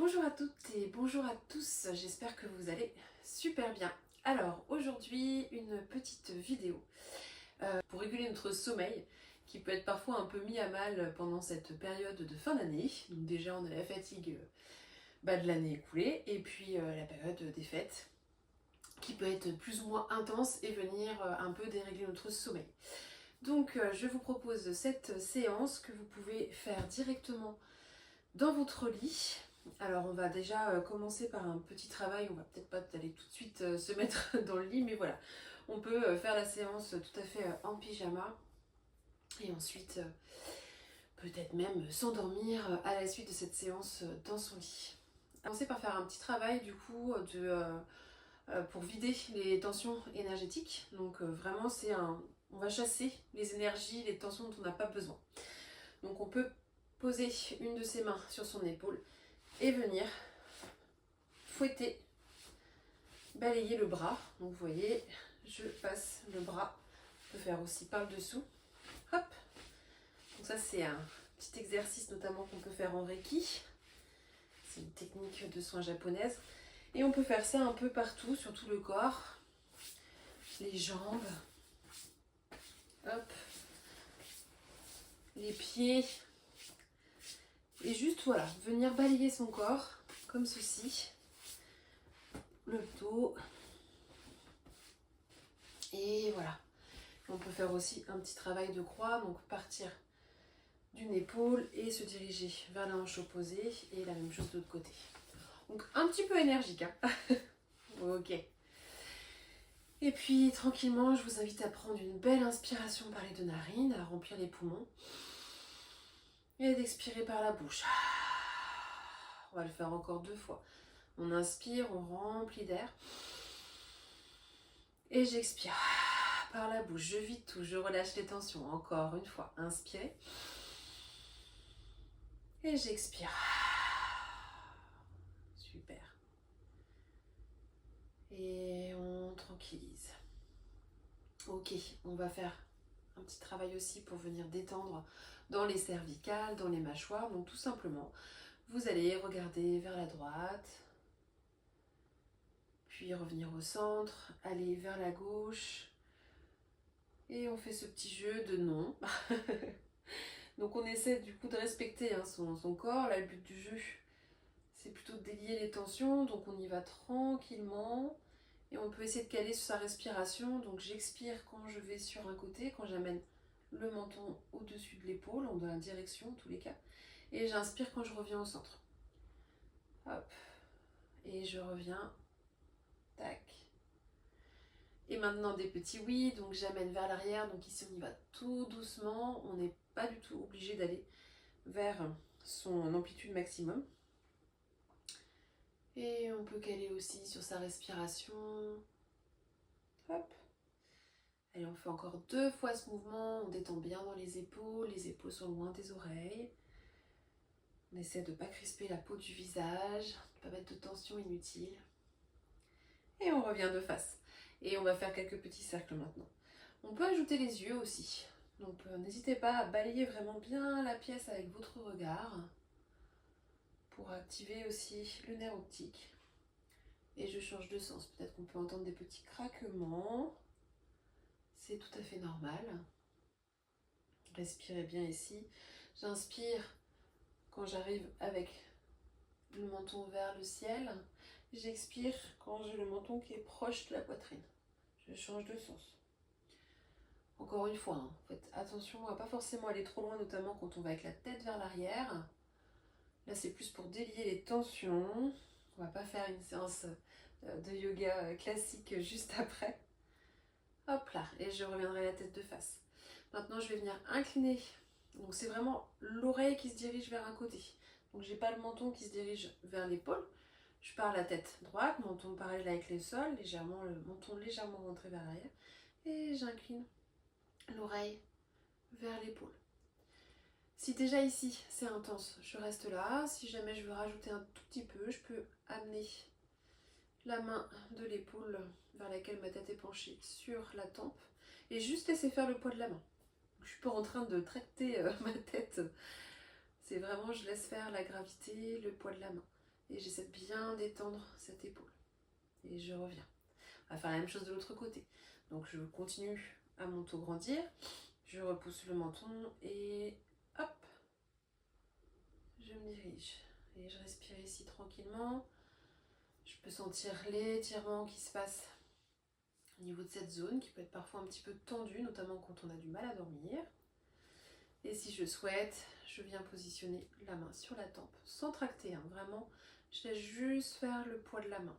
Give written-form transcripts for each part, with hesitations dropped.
Bonjour à toutes et bonjour à tous, j'espère que vous allez super bien. Alors aujourd'hui une petite vidéo pour réguler notre sommeil qui peut être parfois un peu mis à mal pendant cette période de fin d'année. Donc déjà on a la fatigue de l'année écoulée et puis la période des fêtes qui peut être plus ou moins intense et venir un peu dérégler notre sommeil. Donc je vous propose cette séance que vous pouvez faire directement dans votre lit. Alors on va déjà commencer par un petit travail, on va peut-être pas aller tout de suite se mettre dans le lit, mais voilà, on peut faire la séance tout à fait en pyjama et ensuite peut-être même s'endormir à la suite de cette séance dans son lit. Commencer par faire un petit travail du coup pour vider les tensions énergétiques, donc vraiment on va chasser les énergies, les tensions dont on n'a pas besoin. Donc on peut poser une de ses mains sur son épaule et venir fouetter, balayer le bras. Donc vous voyez, je passe le bras. On peut faire aussi par le dessous. Hop. Donc ça c'est un petit exercice notamment qu'on peut faire en Reiki. C'est une technique de soins japonaise. Et on peut faire ça un peu partout, sur tout le corps. Les jambes. Hop. Les pieds. Et juste voilà, venir balayer son corps comme ceci. Le dos. Et voilà. On peut faire aussi un petit travail de croix, donc partir d'une épaule et se diriger vers la hanche opposée et la même chose de l'autre côté. Donc un petit peu énergique, hein. Ok. Et puis tranquillement, je vous invite à prendre une belle inspiration par les deux narines, à remplir les poumons et d'expirer par la bouche. On va le faire encore 2 fois. On inspire, on remplit d'air et j'expire par la bouche. Je vide tout, je relâche les tensions. Encore une fois, inspirez. Et j'expire. Super. Et on tranquillise. Ok, on va faire un petit travail aussi pour venir détendre dans les cervicales, dans les mâchoires. Donc tout simplement, vous allez regarder vers la droite, puis revenir au centre, aller vers la gauche. Et on fait ce petit jeu de non. Donc on essaie du coup de respecter son corps. Là, le but du jeu, c'est plutôt de délier les tensions. Donc on y va tranquillement. Et on peut essayer de caler sur sa respiration. Donc j'expire quand je vais sur un côté, quand j'amène le menton au-dessus de l'épaule, dans la direction en tous les cas. Et j'inspire quand je reviens au centre. Hop. Et je reviens. Tac. Et maintenant des petits oui, donc j'amène vers l'arrière. Donc ici on y va tout doucement. On n'est pas du tout obligé d'aller vers son amplitude maximum. Et on peut caler aussi sur sa respiration. Hop. Allez, on fait encore 2 fois ce mouvement. On détend bien dans les épaules sont loin des oreilles. On essaie de ne pas crisper la peau du visage, de ne pas mettre de tension inutile. Et on revient de face. Et on va faire quelques petits cercles maintenant. On peut ajouter les yeux aussi. Donc n'hésitez pas à balayer vraiment bien la pièce avec votre regard pour activer aussi le nerf optique. Et je change de sens. Peut-être qu'on peut entendre des petits craquements. C'est tout à fait normal. Respirez bien ici. J'inspire quand j'arrive avec le menton vers le ciel. J'expire quand j'ai le menton qui est proche de la poitrine. Je change de sens. Encore une fois, faites attention à pas forcément aller trop loin, notamment quand on va avec la tête vers l'arrière. Là, c'est plus pour délier les tensions. On va pas faire une séance de yoga classique juste après. Hop là, et je reviendrai la tête de face. Maintenant, je vais venir incliner. Donc, c'est vraiment l'oreille qui se dirige vers un côté. Donc, j'ai pas le menton qui se dirige vers l'épaule. Je pars la tête droite, menton parallèle avec le sol, le menton légèrement rentré vers l'arrière. Et j'incline l'oreille vers l'épaule. Si déjà ici c'est intense, je reste là. Si jamais je veux rajouter un tout petit peu, je peux amener la main de l'épaule vers laquelle ma tête est penchée sur la tempe et juste laisser faire le poids de la main. Je suis pas en train de tracter ma tête. C'est vraiment, je laisse faire la gravité, le poids de la main. Et j'essaie de bien détendre cette épaule. Et je reviens. On va faire la même chose de l'autre côté. Donc je continue à m'auto-grandir. Je repousse le menton et hop, je me dirige. Et je respire ici tranquillement. Je peux sentir l'étirement qui se passe au niveau de cette zone qui peut être parfois un petit peu tendue, notamment quand on a du mal à dormir. Et si je souhaite, je viens positionner la main sur la tempe, sans tracter, hein, vraiment, je laisse juste faire le poids de la main.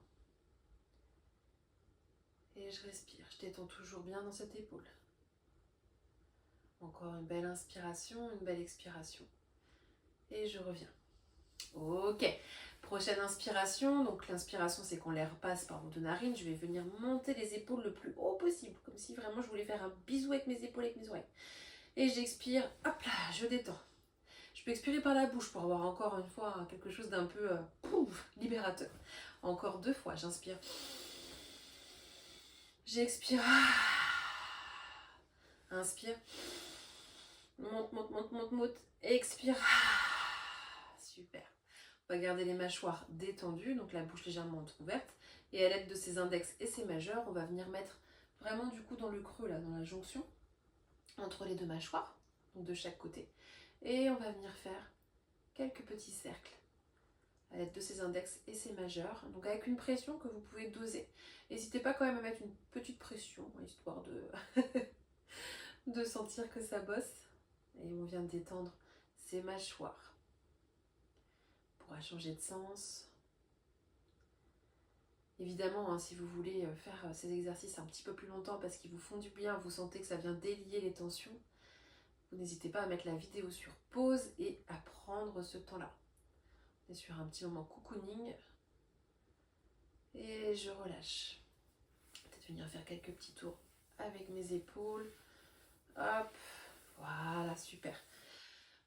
Et je respire, je détends toujours bien dans cette épaule. Encore une belle inspiration, une belle expiration. Et je reviens. Ok, prochaine inspiration. Donc l'inspiration, c'est quand l'air passe par vos deux narines. Je vais venir monter les épaules le plus haut possible, comme si vraiment je voulais faire un bisou avec mes épaules, avec mes oreilles. Et j'expire, hop là, je détends. Je peux expirer par la bouche pour avoir encore une fois quelque chose d'un peu libérateur. Encore 2 fois, j'inspire. J'expire. Inspire. Monte, monte, monte, monte, monte. Expire. Super. On va garder les mâchoires détendues, donc la bouche légèrement entrouverte. Et à l'aide de ces index et ces majeurs, on va venir mettre vraiment du coup dans le creux, là, dans la jonction, entre les deux mâchoires, donc de chaque côté. Et on va venir faire quelques petits cercles à l'aide de ces index et ces majeurs, donc avec une pression que vous pouvez doser. N'hésitez pas quand même à mettre une petite pression, histoire de sentir que ça bosse. Et on vient de détendre ces mâchoires. On pourra changer de sens. Évidemment, hein, si vous voulez faire ces exercices un petit peu plus longtemps parce qu'ils vous font du bien, vous sentez que ça vient délier les tensions, vous n'hésitez pas à mettre la vidéo sur pause et à prendre ce temps-là. On est sur un petit moment cocooning. Et je relâche. Peut-être venir faire quelques petits tours avec mes épaules. Hop, voilà, super.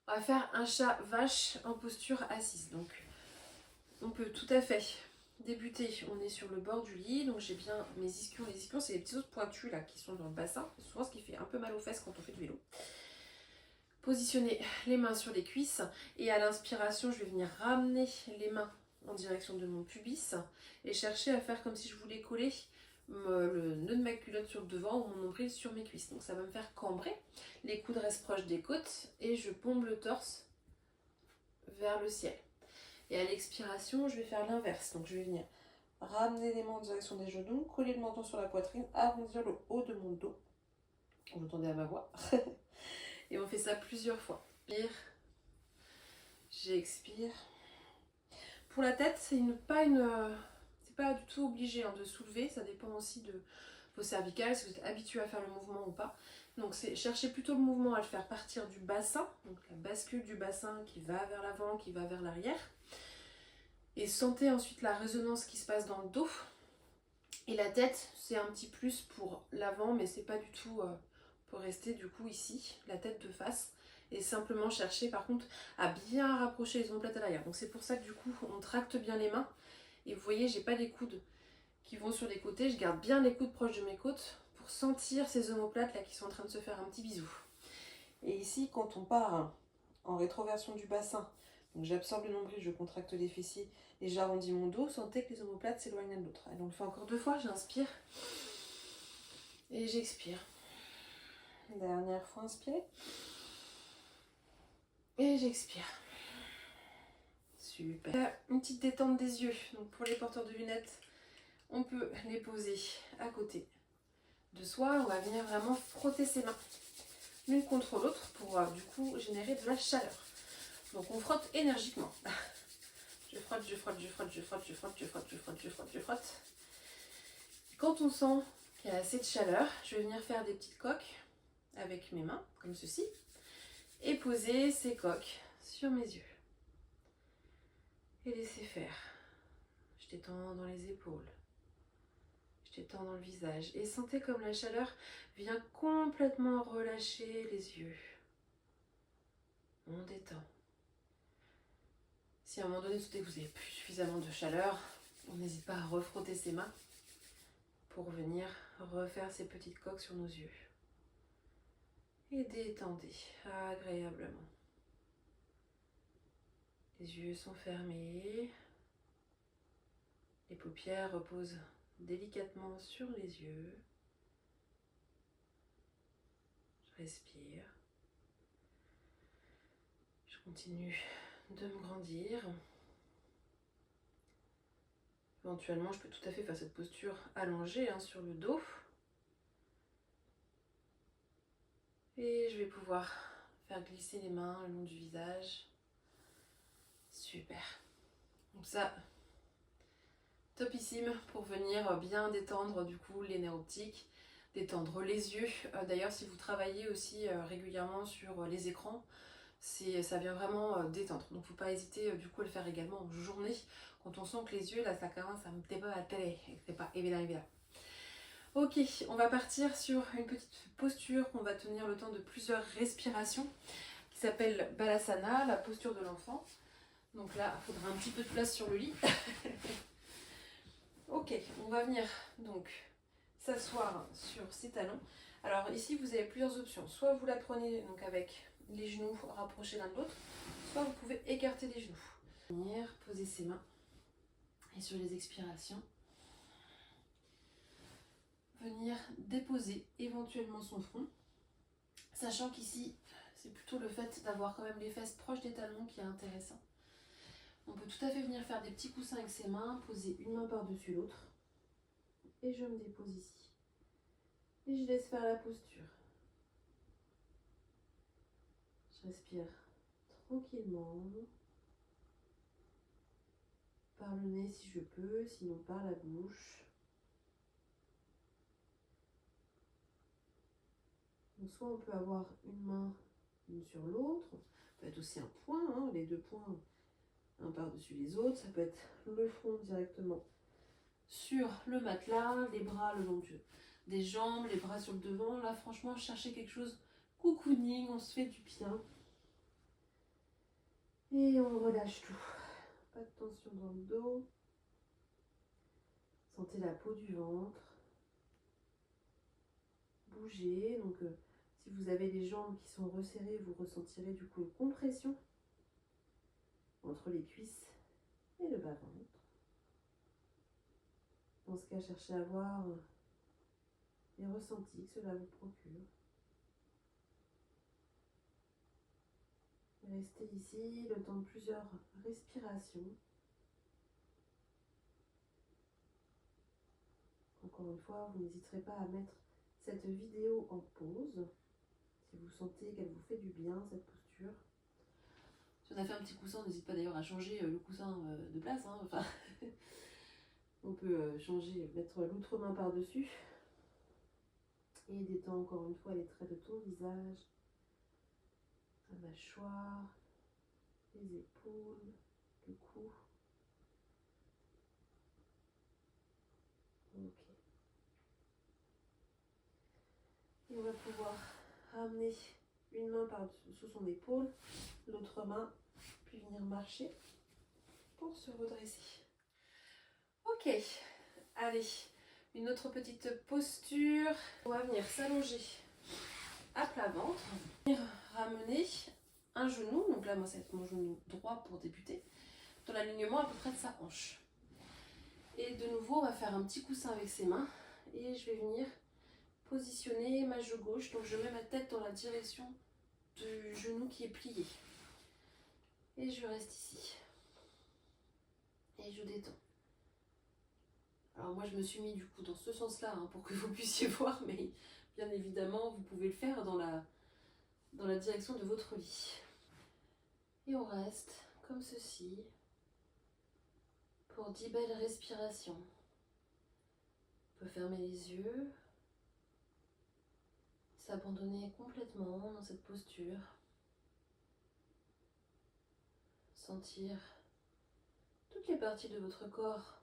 On va faire un chat vache en posture assise. Donc, on peut tout à fait débuter. On est sur le bord du lit, donc j'ai bien mes ischions. Les ischions, c'est les petits os pointus là qui sont dans le bassin. C'est souvent ce qui fait un peu mal aux fesses quand on fait du vélo. Positionner les mains sur les cuisses et à l'inspiration, je vais venir ramener les mains en direction de mon pubis et chercher à faire comme si je voulais coller le nœud de ma culotte sur le devant ou mon nombril sur mes cuisses. Donc ça va me faire cambrer. Les coudes restent proches des côtes et je pompe le torse vers le ciel. Et à l'expiration, je vais faire l'inverse. Donc je vais venir ramener les mains en direction des genoux, coller le menton sur la poitrine, arrondir le haut de mon dos. Vous entendez à ma voix. Et on fait ça plusieurs fois. J'expire. Pour la tête, c'est pas du tout obligé de soulever. Ça dépend aussi de vos cervicales, si vous êtes habitué à faire le mouvement ou pas. Donc cherchez plutôt le mouvement à le faire partir du bassin, donc la bascule du bassin qui va vers l'avant, qui va vers l'arrière. Et sentez ensuite la résonance qui se passe dans le dos. Et la tête, c'est un petit plus pour l'avant, mais c'est pas du tout pour rester du coup ici, la tête de face. Et simplement chercher par contre à bien rapprocher les omoplates à l'arrière. Donc c'est pour ça que du coup on tracte bien les mains. Et vous voyez, j'ai pas les coudes qui vont sur les côtés, je garde bien les coudes proches de mes côtes pour sentir ces omoplates là qui sont en train de se faire un petit bisou. Et ici, quand on part en rétroversion du bassin, donc j'absorbe le nombril, je contracte les fessiers et j'arrondis mon dos, sentez que les omoplates s'éloignent l'un de l'autre. Allez, on le fait encore 2 fois, j'inspire et j'expire. Dernière fois, inspirez. Et j'expire. Super. Une petite détente des yeux. Donc pour les porteurs de lunettes, on peut les poser à côté de soi. On va venir vraiment frotter ses mains l'une contre l'autre pour du coup générer de la chaleur. Donc on frotte énergiquement. Je frotte, je frotte, je frotte, je frotte, je frotte, je frotte, je frotte, je frotte, je frotte. Quand on sent qu'il y a assez de chaleur, je vais venir faire des petites coques avec mes mains, comme ceci, et poser ces coques sur mes yeux. Et laisser faire. Je détends dans les épaules. Je détends dans le visage. Et sentez comme la chaleur vient complètement relâcher les yeux. On détend. Si à un moment donné, vous sentez que vous n'avez plus suffisamment de chaleur, on n'hésite pas à refrotter ses mains pour venir refaire ces petites coques sur nos yeux. Et détendez agréablement. Les yeux sont fermés. paupières reposent délicatement sur les yeux. Je respire. Je continue de me grandir. Éventuellement, je peux tout à fait faire cette posture allongée sur le dos. Et je vais pouvoir faire glisser les mains le long du visage. Super. Donc ça, topissime pour venir bien détendre du coup les nerfs optiques, détendre les yeux. D'ailleurs, si vous travaillez aussi régulièrement sur les écrans, ça vient vraiment détendre. Donc faut pas hésiter du coup à le faire également en journée. Quand on sent que les yeux, là, ça commence à me taper à la télé. C'est pas évident. Ok, on va partir sur une petite posture qu'on va tenir le temps de plusieurs respirations, qui s'appelle Balasana, la posture de l'enfant. Donc là, il faudra un petit peu de place sur le lit. Ok, on va venir donc s'asseoir sur ses talons. Alors ici, vous avez plusieurs options. Soit vous la prenez donc avec les genoux rapprochés l'un de l'autre, soit vous pouvez écarter les genoux. Venir poser ses mains et sur les expirations, venir déposer éventuellement son front, sachant qu'ici, c'est plutôt le fait d'avoir quand même les fesses proches des talons qui est intéressant. On peut tout à fait venir faire des petits coussins avec ses mains, poser une main par-dessus l'autre. Et je me dépose ici. Et je laisse faire la posture. Je respire tranquillement. Par le nez si je peux, sinon par la bouche. Donc soit on peut avoir une main l'une sur l'autre. Ça peut être aussi un point, les deux points un par-dessus les autres. Ça peut être le front directement sur le matelas, les bras le long des jambes, les bras sur le devant. Là, franchement, cherchez quelque chose. Cocooning, on se fait du bien. Et on relâche tout. Pas de tension dans le dos. Sentez la peau du ventre. Bougez. Donc, si vous avez les jambes qui sont resserrées, vous ressentirez du coup une compression entre les cuisses et le bas-ventre. Dans ce cas, cherchez à voir les ressentis que cela vous procure. Restez ici le temps de plusieurs respirations. Encore une fois, vous n'hésiterez pas à mettre cette vidéo en pause si vous sentez qu'elle vous fait du bien, cette posture. Si on a fait un petit coussin, n'hésite pas d'ailleurs à changer le coussin de place. Enfin, on peut changer, mettre l'autre main par-dessus. Et détends encore une fois les traits de ton visage, la mâchoire, les épaules, le cou. Ok. Et on va pouvoir ramener une main sous son épaule, l'autre main, puis venir marcher pour se redresser. Ok, allez, une autre petite posture. On va venir s'allonger à plat ventre, venir ramener un genou, donc là moi c'est mon genou droit pour débuter, dans l'alignement à peu près de sa hanche. Et de nouveau on va faire un petit coussin avec ses mains et je vais venir positionner ma joue gauche, donc je mets ma tête dans la direction du genou qui est plié. Et je reste ici. Et je détends. Alors moi je me suis mis du coup dans ce sens-là pour que vous puissiez voir, mais bien évidemment vous pouvez le faire dans la direction de votre lit. Et on reste comme ceci pour 10 belles respirations. On peut fermer les yeux, s'abandonner complètement dans cette posture, sentir toutes les parties de votre corps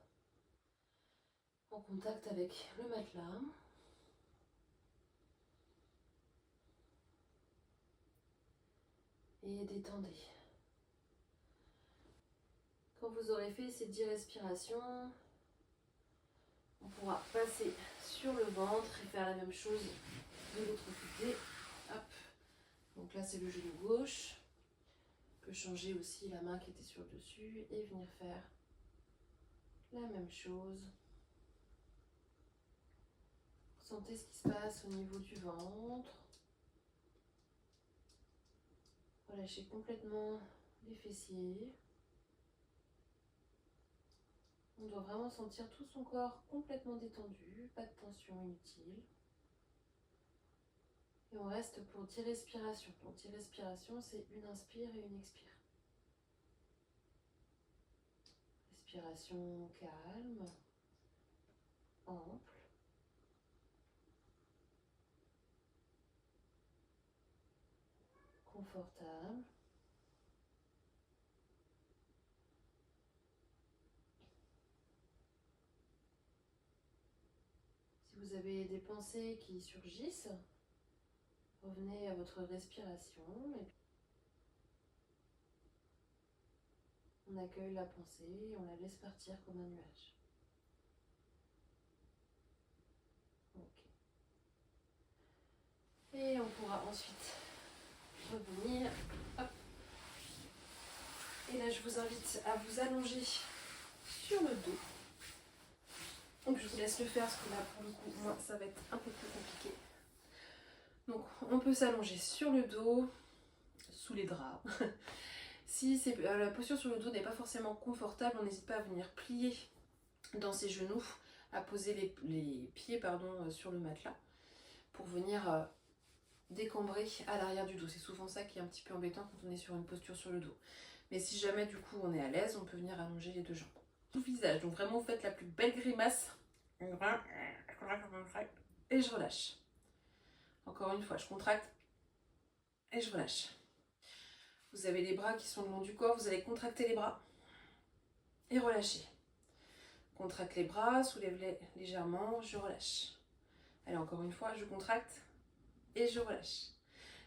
en contact avec le matelas. Et détendez. Quand vous aurez fait ces 10 respirations, on pourra passer sur le ventre et faire la même chose de l'autre côté. Hop. Donc là c'est le genou gauche. On peut changer aussi la main qui était sur le dessus et venir faire la même chose. Ressentez ce qui se passe au niveau du ventre. Relâchez complètement les fessiers. On doit vraiment sentir tout son corps complètement détendu, pas de tension inutile. Et on reste pour 10 respirations. Donc 10 respirations, c'est une inspire et une expire. Respiration calme, ample. Confortable. Si vous avez des pensées qui surgissent, revenez à votre respiration et on accueille la pensée et on la laisse partir comme un nuage. Ok. Et on pourra ensuite revenir. Hop. Et là, je vous invite à vous allonger sur le dos. Donc je vous laisse le faire parce que là, pour le coup, moi, ça va être un peu plus compliqué. Donc on peut s'allonger sur le dos, sous les draps. Si la posture sur le dos n'est pas forcément confortable, on n'hésite pas à venir plier dans ses genoux, à poser les pieds sur le matelas pour venir décambrer à l'arrière du dos. C'est souvent ça qui est un petit peu embêtant quand on est sur une posture sur le dos. Mais si jamais du coup on est à l'aise, on peut venir allonger les deux jambes. Tout le visage, donc vraiment vous faites la plus belle grimace. Et je relâche. Encore une fois, je contracte et je relâche. Vous avez les bras qui sont le long du corps, vous allez contracter les bras et relâcher. Contracte les bras, soulève-les légèrement, je relâche. Allez, encore une fois, je contracte et je relâche.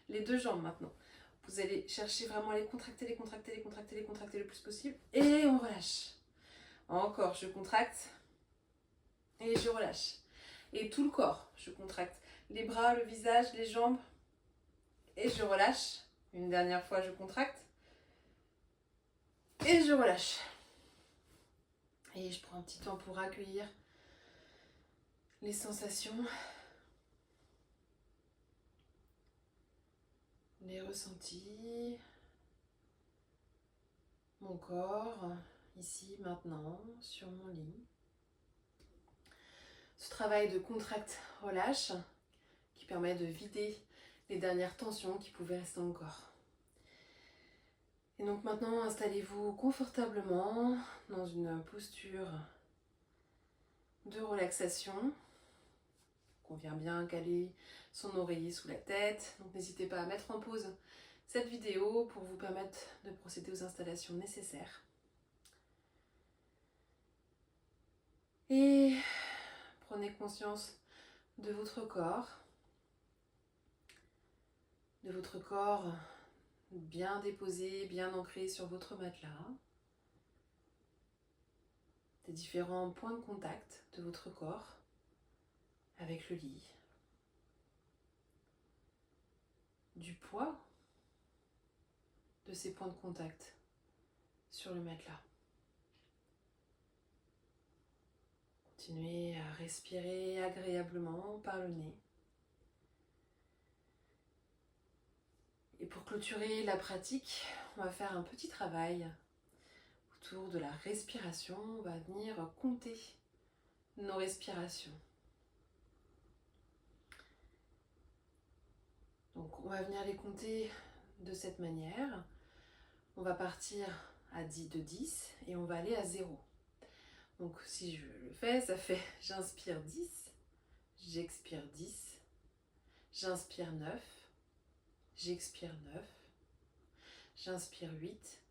Les deux jambes maintenant. Vous allez chercher vraiment à les contracter, les contracter, les contracter, les contracter le plus possible. Et on relâche. Encore, je contracte et je relâche. Et tout le corps, je contracte. Les bras, le visage, les jambes. Et je relâche. Une dernière fois, je contracte. Et je relâche. Et je prends un petit temps pour accueillir les sensations. Les ressentis. Mon corps, ici, maintenant, sur mon lit. Ce travail de contracte-relâche qui permet de vider les dernières tensions qui pouvaient rester dans le corps. Et donc maintenant, installez-vous confortablement dans une posture de relaxation. On vient bien caler son oreiller sous la tête. Donc n'hésitez pas à mettre en pause cette vidéo pour vous permettre de procéder aux installations nécessaires. Et prenez conscience de votre corps. De votre corps bien déposé, bien ancré sur votre matelas. Des différents points de contact de votre corps avec le lit. Du poids de ces points de contact sur le matelas. Continuez à respirer agréablement par le nez. Et pour clôturer la pratique, on va faire un petit travail autour de la respiration. On va venir compter nos respirations. Donc on va venir les compter de cette manière. On va partir à 10 de 10 et on va aller à 0. Donc si je le fais, ça fait j'inspire 10, j'expire 10, j'inspire 9, j'expire 9, j'inspire 8,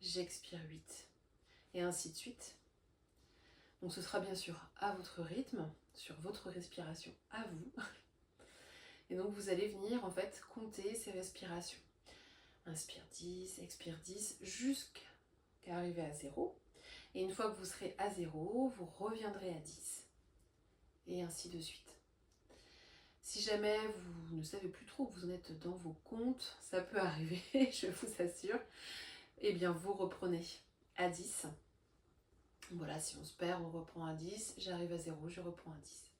j'expire 8 et ainsi de suite. Donc ce sera bien sûr à votre rythme, sur votre respiration à vous. Et donc vous allez venir en fait compter ces respirations. Inspire 10, expire 10, jusqu'à arriver à 0. Et une fois que vous serez à 0, vous reviendrez à 10. Et ainsi de suite. Si jamais vous ne savez plus trop où vous en êtes dans vos comptes, ça peut arriver, je vous assure, eh bien vous reprenez à 10. Voilà, si on se perd, on reprend à 10, j'arrive à 0, je reprends à 10.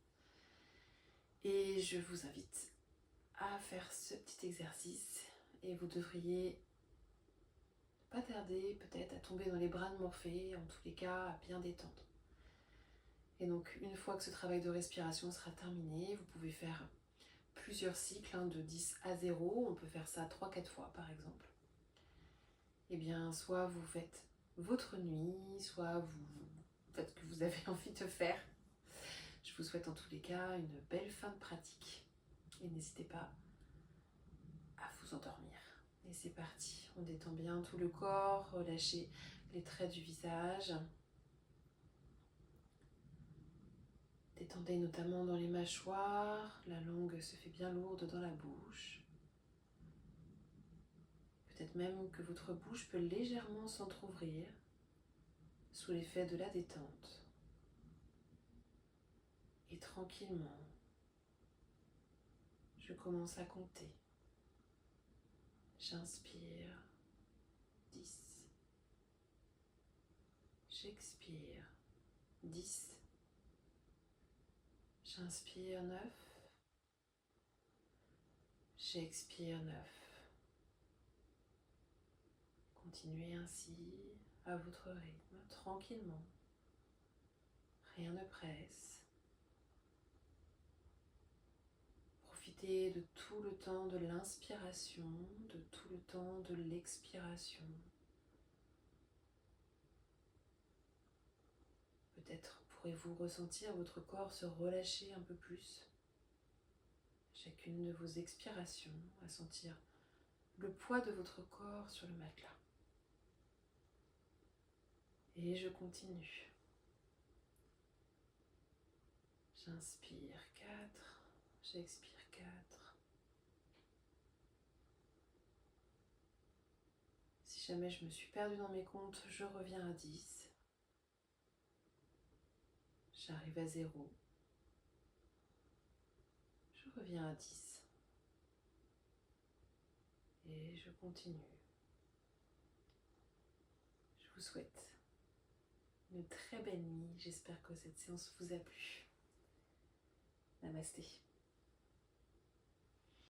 Et je vous invite à faire ce petit exercice et vous devriez pas tarder peut-être à tomber dans les bras de Morphée, en tous les cas à bien détendre. Et donc une fois que ce travail de respiration sera terminé, vous pouvez faire plusieurs cycles de 10 à 0, on peut faire ça 3-4 fois par exemple. Et bien soit vous faites votre nuit, soit vous faites ce que vous avez envie de faire. Je vous souhaite en tous les cas une belle fin de pratique et n'hésitez pas à vous endormir. Et c'est parti, on détend bien tout le corps, relâchez les traits du visage. Détendez notamment dans les mâchoires, la langue se fait bien lourde dans la bouche. Peut-être même que votre bouche peut légèrement s'entrouvrir sous l'effet de la détente. Et tranquillement, je commence à compter. J'inspire 10. J'expire 10. J'inspire 9. J'expire 9. Continuez ainsi à votre rythme, tranquillement. Rien ne presse. Profitez de tout le temps de l'inspiration, de tout le temps de l'expiration. Peut-être pourrez-vous ressentir votre corps se relâcher un peu plus. Chacune de vos expirations, à sentir le poids de votre corps sur le matelas. Et je continue. J'inspire 4, j'expire 4. Si jamais je me suis perdue dans mes comptes, je reviens à 10. J'arrive à 0. Je reviens à 10. Et je continue. Je vous souhaite une très belle nuit. J'espère que cette séance vous a plu. Namasté.